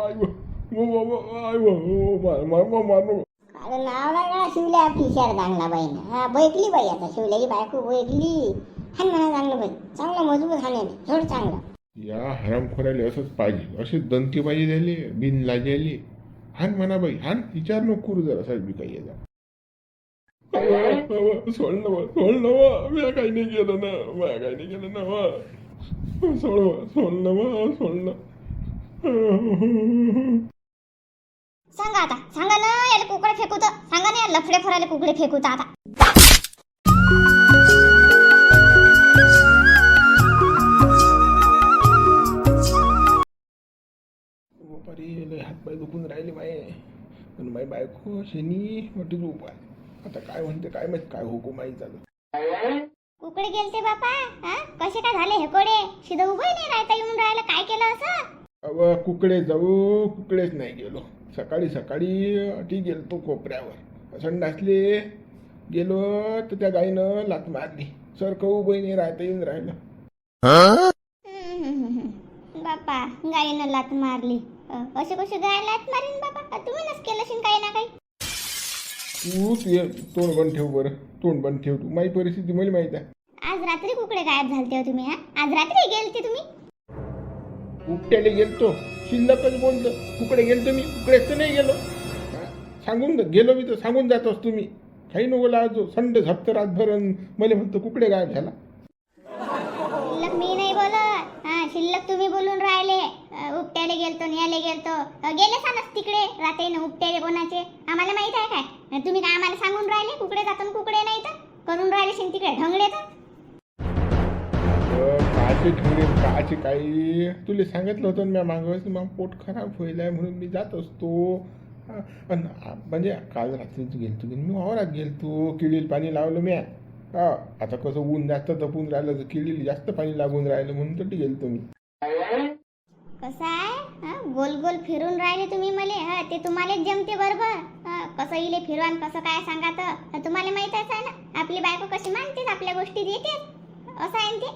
अरे नाव लागला शिवल्या पिशार चांगला बाईनं. हा बैकली बाई आता शिवल्याची बायको बैकली. हान म्हणा चांगलं बाई, चांगलं मजबूत हाणे थोडं चांगलं. या हरामखोराले असंच पाहिजे, अशी दंती पाहिजे झाली बिन लाजेली. हान म्हणा बाई हान, विचार नको करू जरा साहेब काही याचा. सोडलं मी काही नाही केलं ना, मी काही नाही केलं ना. सोडलं. सांगा आता, सांगा ना याला कुकडे फेकूत, सांगा ना या लफडे फराले कुकडे फेकूत आता. हातपाय दुखून राहिले बाय, पण माई बायको शेनी मोठी झोप आहे. आता काय म्हणते काय माहित, काय हुकूम आहे झालं. कुकडे गेलते बापा, हा कसे काय झाले हे कोडे? शिदा उभे नाही राहता येऊन राहिलं, काय केलं असं? अव कुकडेच नाही गेलो. सकाळी अटी गेलतो कोपऱ्यावर, संडासले गेलो तर त्या गाईनं लात मारली. सारखं उभं नाही राहता येऊन राहिलं. बापा गाईनं लात मारली, असे कसे गाय लात मारीन बापा? तुम्ही नस केलं शिन काही ना काही. तू तोंड बंद ठेव बरं, तोंड बंद ठेव. तू माझी परिस्थिती मला माहित आहे. आज रात्री कुकडे गायब झालते हो तुम्ही? हा आज रात्री गेलते तुम्ही? उपट्याला गेलतो, शिल्लकच बोलतो. कुकडे गेलतो मी, कुकडेच तर नाही गेलो. सांगून गेलो मी तर सांगून जातोस तुम्ही. काही नको लावतो संड झपत रातभर मला म्हणतो कुकडे गायब झाला. शिल्लक मी नाही बोलत, हा शिल्लक तुम्ही बोलून राहिले. उपट्याला गेलतो न्यायला गेलतो, गेले सानच तिकडे रात्री उपट्याले कोणाचे आम्हाला माहित आहे काय? तुम्ही काय आम्हाला सांगून राहिले कुकडे जातो कुकडे नाही तर करून राहिले शिन तिकडे ढंगळे तर. काचे काही तुला सांगितलं होतं ना मी मागं, मग पोट खराब होईल म्हणून मी जात असतो. म्हणजे काल रात्रीच गेलतो मी वावरात गेलतो, किडीला पाणी लावलं मी. आता कसं ऊन जास्त तपून राहिलं तर किडीला जास्त पाणी लागून राहिलं म्हणून तरी गेलतो मी. कसं आहे गोल गोल फिरून राहिले तुम्ही मले. हा ते तुम्हालाच जमते बरोबर. कसं इले फिरवान कसं काय सांगा तर तुम्हाला माहितच आहे ना आपली बायको कशी मानते, आपल्या गोष्टीत येते. असं आहे ते.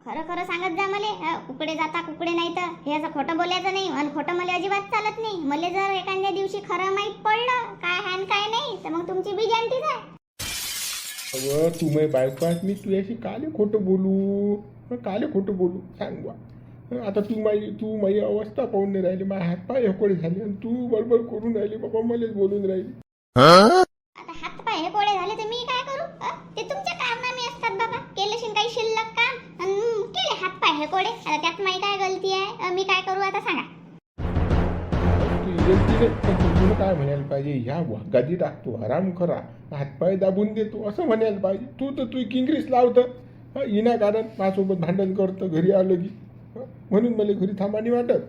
खरं सांगत जा मले, कुकडे जाता कुकडे नाही तर हे असं खोटं बोलायचं नाही. आणि खोटं मला अजिबात चालत नाही. मला जर एखाद्या दिवशी खरं माहीत पडलं काय आहे काय नाही तर मग तुमची बी जानतीच आहे. अगं तू माझी बायको आहेस, मी तुझ्याशी काले खोटं बोलू सांग बा. आता तू माझी अवस्था पाहून नाही राहिली, माझे हातपाय हेकोडे झाले आणि तू बडबड करून राहिली बाबा, मलाच बोलून राहिली. आता हातपाय हेकोडे झाले तर मी काय करू? ते तुमच्या कारनामे असतात बाबा. केलेशीन काही शिल्लक काम आणि केले हातपाय हेकोडे. आता त्यात माझी काय गलती आहे? मी काय करू आता सांगा? तुला काय म्हणायला पाहिजे? ह्या गादी टाकतो आराम करा, हातपाय दाबून देतो असं म्हणायला पाहिजे. तू किंग्रीस लावतं इना कारण माझ्यासोबत भांडण करतं घरी आलं की, म्हणून मला घरी थांबानी वाटत.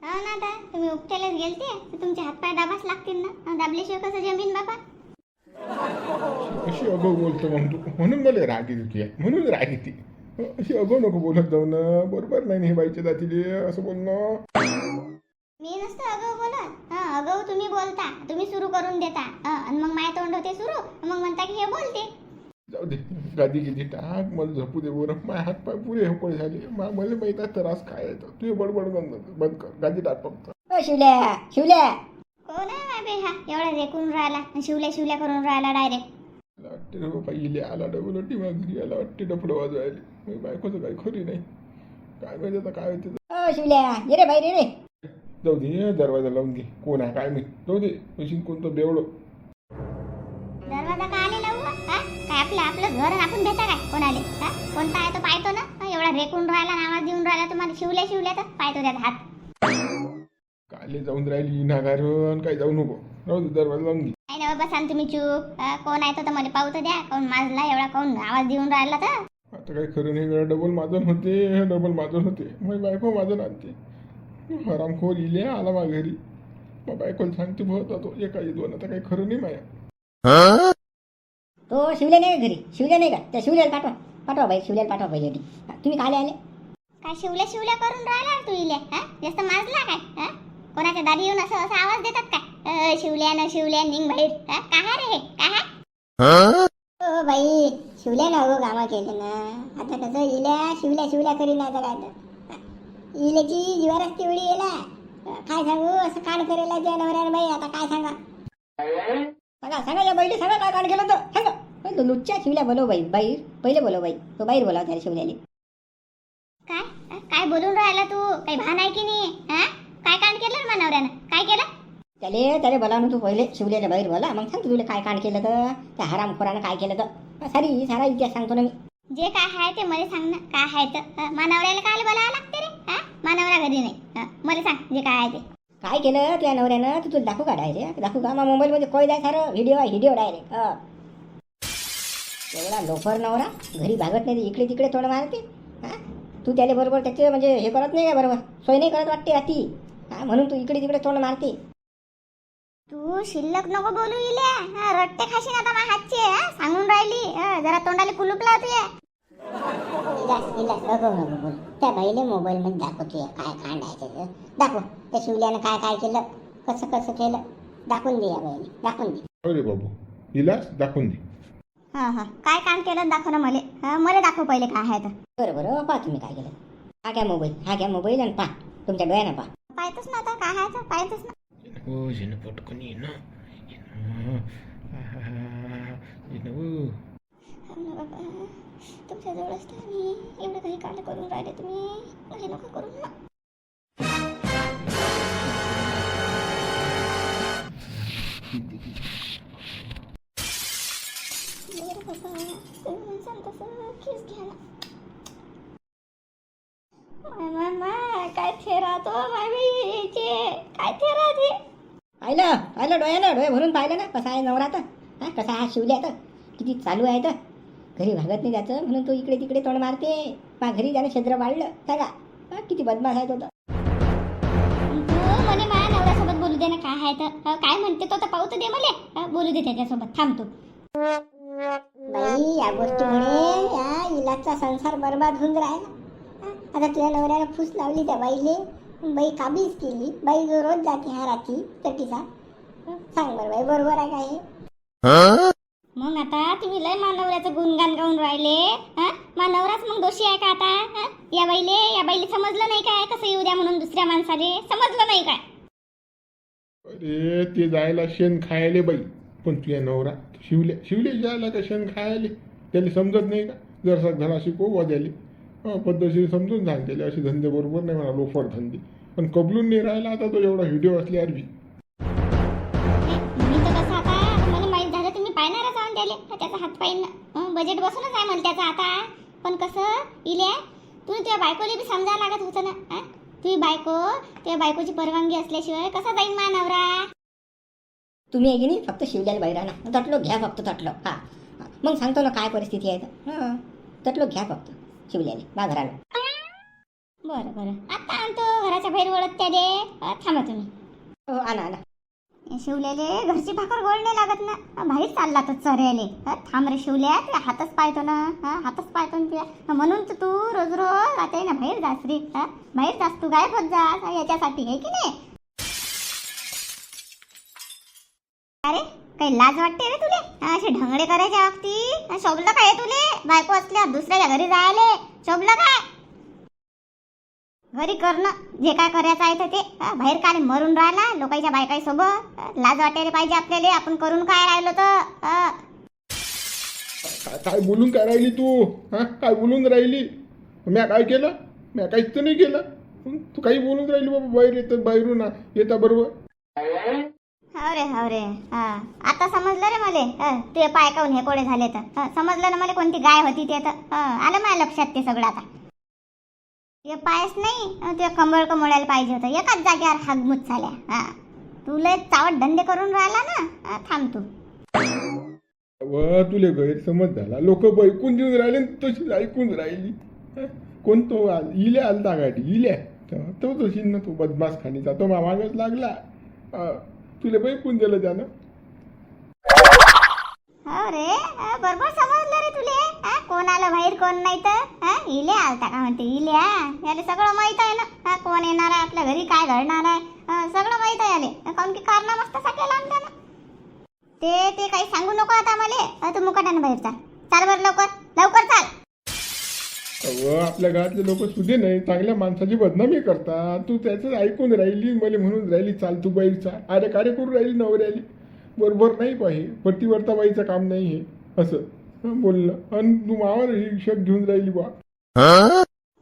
हो ना आता तुम्ही उपट्यालाच गेलते तर तुमचे हातपाय दाबाच लागतील ना, दाबल्याशिवाय कसं जमीन बाबा? अशी अगो बोलतो मग तू, म्हणून मला राग येते, म्हणून राग येते. अशी अगो नको बोलत जाऊ ना, बरोबर नाही हे बाईच्या जातीले असं बोलणं. मी नसतं अगं बोलत. अगं तुम्ही बोलता, तुम्ही सुरू करून देता आणि मग माझ्या तोंड होते सुरू, मग म्हणता की हे बोलते. जाऊ दे, गादी किती टाक, मला झोपू दे बरं. माझे हातपाय पुरे हेकोळे झाले, मला माहित आहे त्रास काय येतो. तुझे बडबड बंद कर, गादी टाक फक्त. शिवल्या कोण आहे बे हा एवढा रेकून राहिला, शिवल्या करून राहिला डायरेक्ट. वाटते रे बाबा इले आला डबल मग घरी आला वाटते डफडं वाजवायला. बायकोचं काही खरी नाही, काय माहिती आता काय होते. शिवल्या ये रे बाई रे. जाऊ दे, दरवाजा लावून घे. कोण आहे काय मी जाऊ दे. पैसे कोणतं बेवडं दरवाजा का आले लावू? काय आपलं घर आपण भेटा काय कोणाले? कोणता आहे तो पाहतो ना. एवढा रेकून राहिला, आवाज देऊन राहिला तुम्हाला शिवल्या तर पाहतो त्यात हात. काले जाऊन राहिली नागारून, काय जाऊ नको. राहू दे, दरवाजा लावून घे. नाही ना बाबा सांग तुम्ही चूप. कोण आहे तो मला पाहू तर द्या. कोण माजला एवढा, कोण आवाज देऊन राहिला तर? आता काही खरं नाही. डबल माझं होते माझी बायको माझं आणते. हरामखोर इले आला मा घरी, मग बायकोला सांगते बहुत तो एकाही दोन. आता काही खरं नाही माया. तो शिवल्या नाही घरी? शिवल्या नाही का? त्या शिवल्याला पाठवा बाई, शिवल्याला पाठवा पहिले. तुम्ही काले आले? काय शिवल्या करून राहिला तू इले? जास्त माजला काय? कोणाच्या दारी येऊन असं आवाज देतात काय? शिवल्या निघ बाहेर. काय रे हे काय? हो बाई शिवल्यानं हो कामं केले ना. आता कसं इल्या शिवल्या करीन आता काय तर. इलेची जीवारच तेवढी येला. काय सांगू असं कांड करेला त्या नवऱ्यानं बाई. आता काय सांगा सांगा या बाईले सांगा काय कांड केलं तर सांगा. तो लुच्च्या शिवल्या बोलव बाई. बाई पहिले बोलव बाई. तो बाहेर बोलाव त्याला शिवल्याले. काय काय बोलून राहिला तू? काही भान आहे की नाही? हा काय कांड केलं रे नवऱ्यानं? काय केलं? त्याले बोलावून तू पहिले शिवल्याला बाहेर बोला. मग सांगतो तुला काय कांड केलं तर त्या हरामखोरानं काय केलं तर. सारा इतिहास सांगतो ना मी. जे काय आहे ते मला सांग ना. काय आहे तर मानवऱ्याला काय बोलावं लागते रे? हा मानवरा घरी नाही. मला सांग जे काय आहे ते. काय केलं त्या नवऱ्यानं तू तुला दाखवू का डायरेक्ट? दाखवू का? मग मोबाईलमध्ये कोय जाय सारं व्हिडिओ डायरेक्ट. एवढा लोफर नवरा घरी भागत नाही इकडे तिकडे तोंड मारते. हा तू त्याला बरोबर त्याचे म्हणजे हे करत नाही का बरोबर? सोय नाही करत वाटते राती. हा म्हणून तू इकडे तिकडे तोंड मारते. तू शिल्लक नको बोलू इल्या. रट्टे खाशीन आता माझ्या हातचे. सांगून राहिली. जरा तोंडाला कुलूप लावते. बोल त्या बाईले मोबाईल मध्ये दाखवते काय कांड आहे त्याचं. दाखव त्या शिवल्यानं काय काय केलं कसं केलं. दाखवून दे या बाईने. दाखवून दे. अरे बाबू इलास दाखवून दे. हा काय काम केलं दाखव ना मला. मला दाखव पहिले काय आहे तर. बरं पहा तुम्ही काय केलं. हा घ्या मोबाईल आणि पहा तुमच्या डोळ्यानं पहा. पाहतोच ना आता काय आहे तर पाहतोच ना. हो येणं पटकन ये ना. तुमच्या जवळ असता मी एवढं काही कांड करून राहिले तुम्ही. हे नको करू ना. बरं बाबा तुम्ही म्हणसान तसं केस घ्या ना. काय थेरा तो मामीचे काय थेरा ते. पाहिलं डोळ्यानं डोळे भरून पाहिलं ना कसा आहे नवरा तर. हा कसा हा शिवल्या तर किती चालू आहे तर. घरी भागत नाही त्याचं म्हणून तो इकडे तिकडे तोंड मारते. मग घरी त्यानं छद्र वाढलं सांगा. किती बदमाश आहे तो तर. मला माझ्या नवऱ्यासोबत बोलू दे ना. काय आहे तर काय म्हणते तो तर पाहू तर दे मला. बोलू दे त्याच्यासोबत. थांबतो बाई या गोष्टीमुळे या इलाचा संसार बर्बाद होऊन राहिला. आता तुझ्या नवऱ्यानं फूस लावली त्या बाईले. बाई काबीज केली. बाई जो रोज जाते हा रात्री तटीचा. सांग बरं बाई बरोबर आहे काय हे? मग आता तुम्ही लय मानवऱ्याचं गुणगान गाऊन राहिले. मानवराच मग दोषी आहे का आता? या बाईले समजलं नाही काय कसं येऊ द्या म्हणून दुसऱ्या माणसाले. समजलं नाही काय? अरे ते जायला शेण खायले बाई. पण तुझ्या नवरा शिवले जायला का शेण खायले. त्याला समजत नाही का? जर धडा शिकव वाद्याले. पद्धतशीर समजून सांग त्याला. असे धंदे बरोबर नाही म्हणा लोफर धंदे. पण कबलून नाही राहिला आता तो एवढा व्हिडिओ असल्यावर बी. मी तर कसं आता मला माहीत झालं तुम्ही पाहणारच आहोत त्याले. त्याचा हात पाहिन बजेट बसूनच आहे मला त्याचा आता. पण कसं इल्या तू तुझ्या बायकोला बी समजायला लागत होतं ना. तुझी त्या बायकोची परवानगी असल्याशिवाय कसा जाईन मा नवरा. तुम्ही आहे की नाही फक्त शिवल्याला बाहेर आणा. तटलो घ्या फक्त तटलो. हा मग सांगतो ना काय परिस्थिती आहे तर. तटलो घ्या फक्त शिवल्याने मा घराला. बरं आता आणतो घराच्या बाहेर वळत त्याले. थांबा तुम्ही. हो आणा. शिवलेले घरची भाकर गोड नाही लागत ना. बाहेर चालला तर चऱ्याले. थांब रे शिवल्या तुझ्या हातच पाहतो ना. हातच पाहतो ना तुझ्या. म्हणून तर तू रोज आता ना बाहेर जास रे. बाहेर जास तू गायब होत जा याच्यासाठी आहे की नाही. अरे काही लाज वाटते रे तुले? असे ढंगडे करायच्या बाबतीत शोभलं काय तुले? बायको असल्या दुसऱ्याच्या घरी जायले शोभलं काय? घरी करणं जे काय करायचं आहे ते. बाहेर काय मरून राहिला लोकांच्या बायकाईसोबत. लाज वाटायला पाहिजे आपल्याला. आपण करून काय राहिलो तर. काय बोलून काय राहिली तू? काय बोलून राहिली? म्या काय केलं? म्या काहीच तर नाही केलं. तू काही बोलून राहिली बाबा. बाहेर येतं बाहेरून येता बरोबर. हो रे आता समजलं रे मला. ते पाय काऊन हे कोडे झाले तर. समजलं ना मला कोणती गाय होती ते तर. आलं माझ्या लक्षात ते सगळं आता. ते पायच नाही ते कमळायला पाहिजे होतं. एकाच जागेवर हागमुत झाल्या. तुला चावट धंदे करून राहिला ना. थांब तू. तुले गैरसमज झाला. लोक ऐकून देऊन राहिले तशीच ऐकून राहिली. कोणतो इल्या आलता गाठी इल्या तो तशी ना. तो बदमाश खाणीचा तो मागच लागला. तुला ऐकून दिलं त्यानं. हो रे बरोबर समजलं रे तुले. कोण आलं बाहेर कोण नाही तर. इल्या आलता का म्हणते इल्या. याले सगळं माहित आहे ना. कोण येणार आहे आपल्या घरी काय घडणार आहे. सगळं माहित आहे याले. काऊन की कारनामा मस्त केला आमच्या ना. ते काही सांगू नको आता मला. तू मुकाट्यानं बाहेर चाल. चाल बरं लवकर चाल. अहो आपल्या गावातले लोक सुधे नाही चांगल्या माणसाची बदनामी करतात. तू त्याचं ऐकून राहिली मला म्हणून राहिली चाल तू बाई चाल. अरे कार्य करून राहिली नवऱ्याली. बरोबर नाही पाहिजे पतिवर्ता बाईचं काम नाही हे असं बोलणं. आणि तू मावर ही शक घेऊन राहिली बा.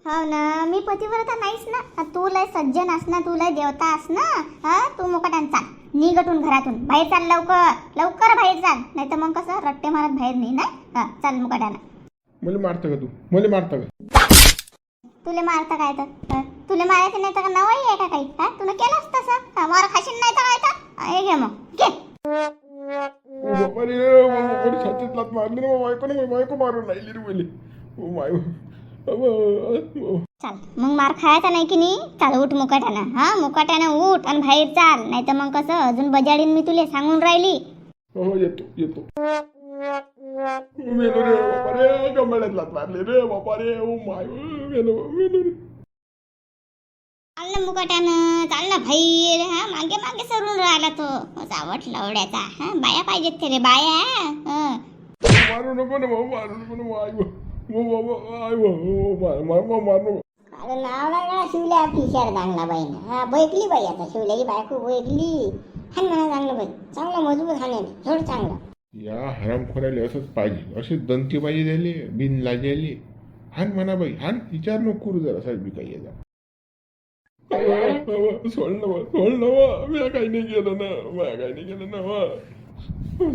हो ना मी पतिव्रता नाहीस ना. तू लय सज्जन अस ना, तू लय देवता अस ना. हा तू मुकाट्यान चाल निघटून घरातून बाहेर चाल लवकर लवकर बाहेर चाल. नाही तर मग कसं रट्टे मारत बाहेर नाही ना. हा चाल मुकाट्यानं. मला मारतं का तू मला मारतं का? तुले मारता काय तर तुले मारायचं नाही तर का नवाई आहे का काही. हा तुला केलंच तसं मार खाशील नाही तर काय तर हे घे मग घे. ओ बापा रे बापा छातीत लात मारली ना बायको मारून राहिली रे मला. ओ माय चाल मग मार खायचा नाही की नाही. चाल उठ मुकाट्यानं. हा मुकाट्यानं उठ आणि बाहेर चाल. नाही तर मग कसं अजून बजाडीन मी तुले सांगून राहिली. हो येतो मेलो रे बापा रे कमळ्यात लात मारली रे बापा रे. ओ माय मेलो रे. चाल ना मुकाट्यानं चाल ना बाहेर. हा मागे मागे सरून राहिला तो जावट लवड्याचा. हा बाया पाहिजेत ते रे बाया. हा मारू नको ना भाऊ मारू नको ना आई मारू. अरे नाव लागला शिवल्या पिशार चांगला बाईनं. हा बैकली बाई आता शिवल्याची बायको बैकली. हान म्हणा चांगलं बाई चांगलं मजबूत हाणे थोडं चांगलं. या हरामखोराले असंच पाहिजे. असे दंती पाहिजे झाले बिन लाजेली. हान म्हणा बाई हान विचार नको करू जरा साहेब काही याचा. सोड ना मी काही नाही केलं ना.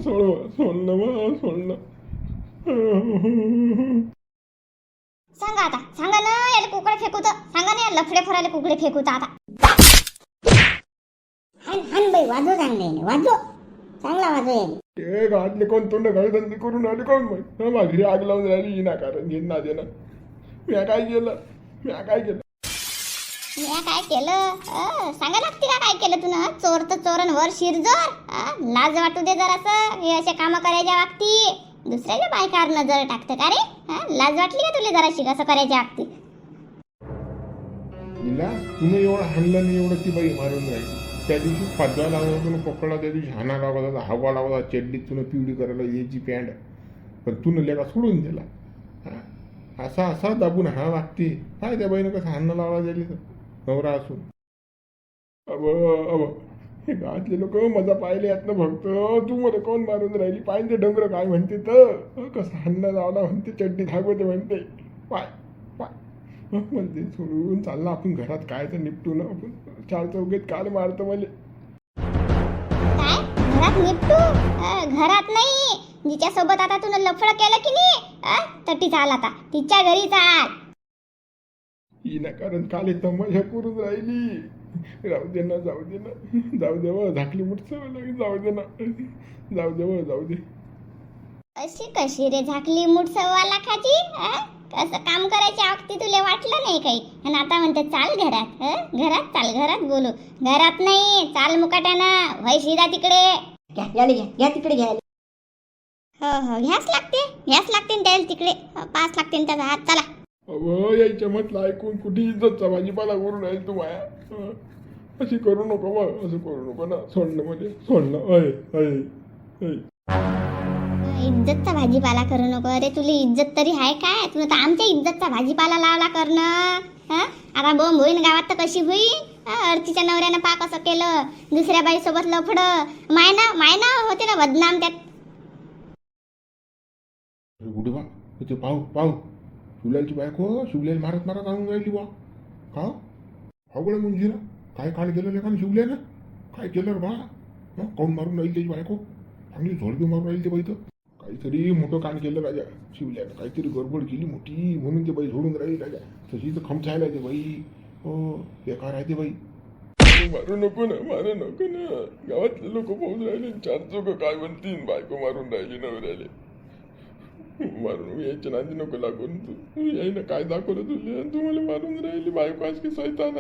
सोड ना. सांगा आता सांगा ना याला कुकडे फेकूत. सांगा ना या लफडे फराले कुकडे फेकूत आता. हान बाई वाजव चांगले वाजव चांगला वाजव याने. ते गाडले कोण तोंड घरधंदी करून आले कोण मग माघरी आग लावून राहिली ना कारण घेऊन ना देणं. मी काय केलं. मी काय केलं सांगा लागते का काय केलं तुला. चोर तर चोरण वर शिरजोर. लाज वाटू दे जरासं. हे असे कामं करायच्या वागती दुसऱ्याच्या बायकावर नजर टाकतं का रे. लाज वाटली का तुला जराशी कसं करायच्या वागती. हिला तुने एवढं हाणलं नाही एवढं ती बाई मारून राहिली. त्या दिवशी पाजवा लागला तुला पकडला त्या दिवशी हाना लागला होता हवा लागला चड्डीत तुला पिवडी करायला याची पॅन्ट. पण तुनं लेका सोडून दिला. असा दाबून हा वागते. काय त्या बाईनं कसं हाणं लावला गेली तर नवरा असून. अब हे गावातले लोक मजा पाहिले यात ना फक्त. तू मला कोण मारून राहिली पाहिजे डोंगर काय म्हणते तर कसं हाणं लावला म्हणते चड्डी धागवते म्हणते. पाय म्हणते सोडून चालला आपण घरात काय तर निपटून आपण चार चौघेत काल मारतो मला. काय घरात निपटू. घरात नाही जिच्या सोबत आता तुला लफडं केलं की नाही तटी चाल आता तिच्या घरी चाल. हिना कारण काल तमाशा करून राहिली. जाऊ दे व झाकली मुठचं लगेच जाऊ दे. अशी कशी रे झाकली मूठ 1.25 लाखाची. कसं काम करायच्या वक्ती तुला वाटलं नाही काही. आणि आता म्हणते चाल घरात. घरात बोलू. घरात नाही चाल मुकाट्यानं व्हाय शिदा तिकडे. घ्या तिकडे घ्या. हो घ्यास लागते त्याला तिकडे. 5 लागते त्याचा हात. चला अव यायच्या म्हटलं ऐकून कुठे इज्जतचा भाजीपाला करून राहील तू माया. अशी करू नको बा असं करू नको ना. सोडणं अय इज्जतचा भाजीपाला करू नको. अरे तुला इज्जत तरी आहे काय. तुला तर आमच्या इज्जतचा भाजीपाला लावला करणं. आता बोंब होईन गावात तर कशी होईन. अर्चीच्या नवऱ्यानं पा कसं केलं दुसऱ्या बाईसोबत लफडं. मायना होते ना बदनाम त्यात. गुडे बा ते पाहू शिवल्याची बायको शिवल्याला मारत आणून राहिली बा. का अवघड मुंजीला काय काल केलं लेखानं शिवल्यानं. काय केलं बा काऊन मारून राहील त्याची बायको. चांगली झोडपी मारून राहील ते बाई तर. काहीतरी मोठं काम केलं राजा शिवल्यानं. काहीतरी गडबड केली मोठी म्हणून ते बाई झोडून राहील राजा. तशी तर खमछायला ते बाई. हो बेकार आहे ते बाई. मारू नको ना गावातले लोक पाहून राहिले. 4 चौक काय म्हणतील बायको मारून राहिली नवऱ्याले. मारून यायच्या नादी नको लागून तू यायनं काय दाखवलं तुला. तू मला मारून राहिली बायको आज की सैतान.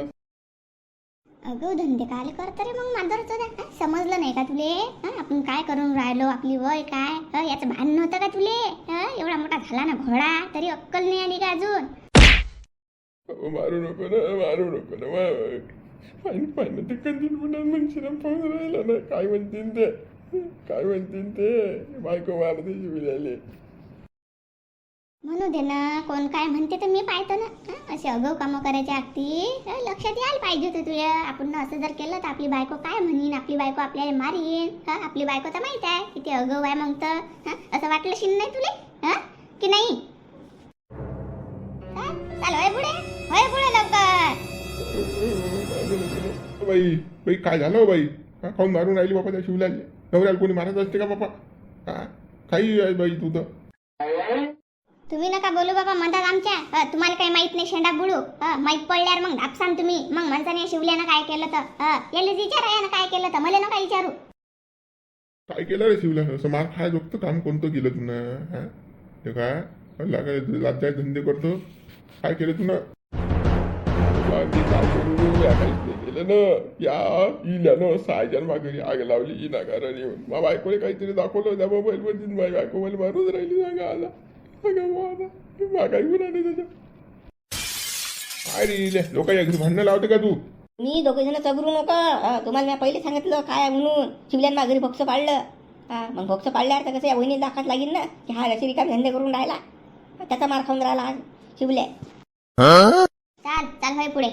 अगं धंदे काय करतं रे मग मांजरचं द्या. समजलं नाही का तुले. आपण काय करून राहिलो आपली वय काय याचं भान नव्हतं का तुले. एवढा मोठा झाला ना घोडा तरी अक्कल नाही आली का अजून. मारू नको ना पाहिजे ते कंदील म्हणून म्हणशील पाहून राहिला ना. काय म्हणतील ते बायको मारते शिवल्याले. म्हणू दे ना, कोण काय म्हणते तर मी पाहतो ना. असे अगाऊ कामं करायच्या अगदी लक्षात यायला पाहिजे होतं तुझ्या. आपण ना असं जर केलं तर आपली बायको काय म्हणीन, आपली बायको आपल्याला मारीन. आपली बायको तर माहित आहे किती अगाऊ आहे. मग तर असं वाटलं शिन नाही तुले की नाही? चाल होय पुढे लवकर. बाई बाई काय झालं हो बाई? खाऊन मारून राहिली बाबा त्या शिवलाला. नवऱ्याला कोणी मारत असते का बाबा? काही आहे बाई तू तर. तुम्ही नका बोलू बाबा म्हणतात आमच्या. तुम्हाला काही माहित नाही शेंडा बुडू. माहित पडल्यावर मग आपसान तुम्ही. मग म्हणताना शिवल्यानं काय केलं तर याला विचारा यानं काय केलं तर मला नका विचारू. काय केलं रे शिवला? असं मार खायचं काम कोणतं केलं तुनं? ते काय लागाय लाजाय धंदे करतो? काय केलं तुनं? मी काय करू? या काहीच नाही केलं ना. या इल्यानं सायजन माघारी आग लावली इनाकारण येऊन. मा बायकोने काहीतरी दाखवलं त्या मोबाईलमध्ये. माझी बायको मला मारून राहिली. सांगा आला काही गुन्हा नाही त्याच्या. काय रे लोकांच्या घरी भांडणं लावते का तू? मी दोघे जण चबरू नका. तुम्हाला मी पहिले सांगितलं काय आहे म्हणून. शिवल्यानं माझ्या घरी भोक्स पाडलं. मग भोक्स पाडल्यावर तर कसं या वहिनी दाखवत लागेल ना की हा अशी रिकाम धंदे करून राहिला. त्याचा मार खाऊन राहिला आज शिवल्या. चाल होय पुढे.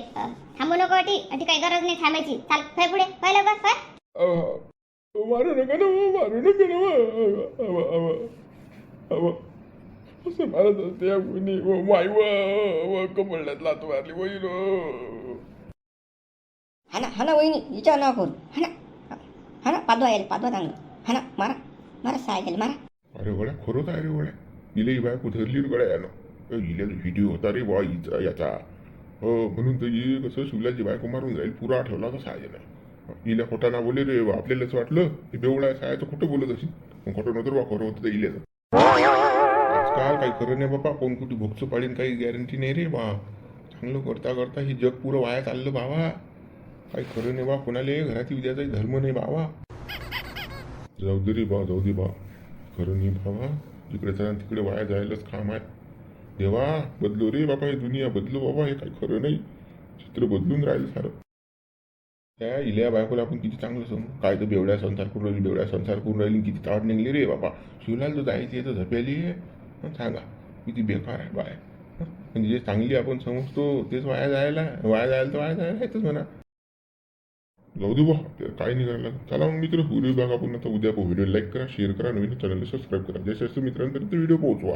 थांबू नको अटी काही गरज नाही थांबायची. चाल होय पुढे होय लवकर होय. मारू नका ना मारू नका ना. असं मारत असते या कोणी माय व कमळण्यात लात मारली वहिनो. हाना वहिनी विचार ना करून. हाना पादवा यायला पादवा चांगलं. हाना मारा साय गेले मारा. अरे गड्या खरंच आहे रे गड्या. इले ही बायको धरली रे गड्या यानं. इल्याचा व्हिडिओ होता रे बा हिचा याचा. म्हणून तर ही कसं शिवल्याची बायको मारून जाईल पुरा आठवला तर साय नाही. इल्या खोटा ना बोले रे बा. आपल्यालाच वाटलं की बेवळा सायाचं खोटं बोलत असेल. मग खोटं नव्हतं बा खरं होतं इल्याचं. आजकाल काही खरं नाही बाबा. कोण कुठे भोगचं पाडीन काही गॅरंटी नाही रे बा. चांगलं करता करता हे जग पुरं वाया चाललं बाबा. काही खरं नाही बा. कोणाला घरात उद्याचाही धर्म नाही बाबा. जाऊ दे रे बा जाऊ दे बा. खरं नाही बाबा. जिकडे चला तिकडे वाया जायलाच काम आहे. देवा बदलो रे बाबा. हे दुनिया बदलो बाबा. हे काही खरं नाही. चित्र बदलून राहिलं सारं. त्या इल्या बायकोला आपण किती चांगलं समजू. काय तर बेवड्या संसार करून राहिली बेवड्या संसार करून राहिली. किती ताट निघली रे बाबा. शिवलाल तर जायची आहे तर झपेली. सांगा किती बेकार आहे बाय. म्हणजे जे चांगली आपण समजतो तेच वाया जायला तर वाया जायला येतच म्हणा. जाऊ दे बा काय नाही करायला. चला मग मित्र व्हिडिओ बघा. आपण आता उद्या व्हिडिओ लाईक करा शेअर करा. नवीन चॅनलला सबस्क्राईब करा. जसे मित्रांपर्यंत व्हिडिओ पोहोचवा.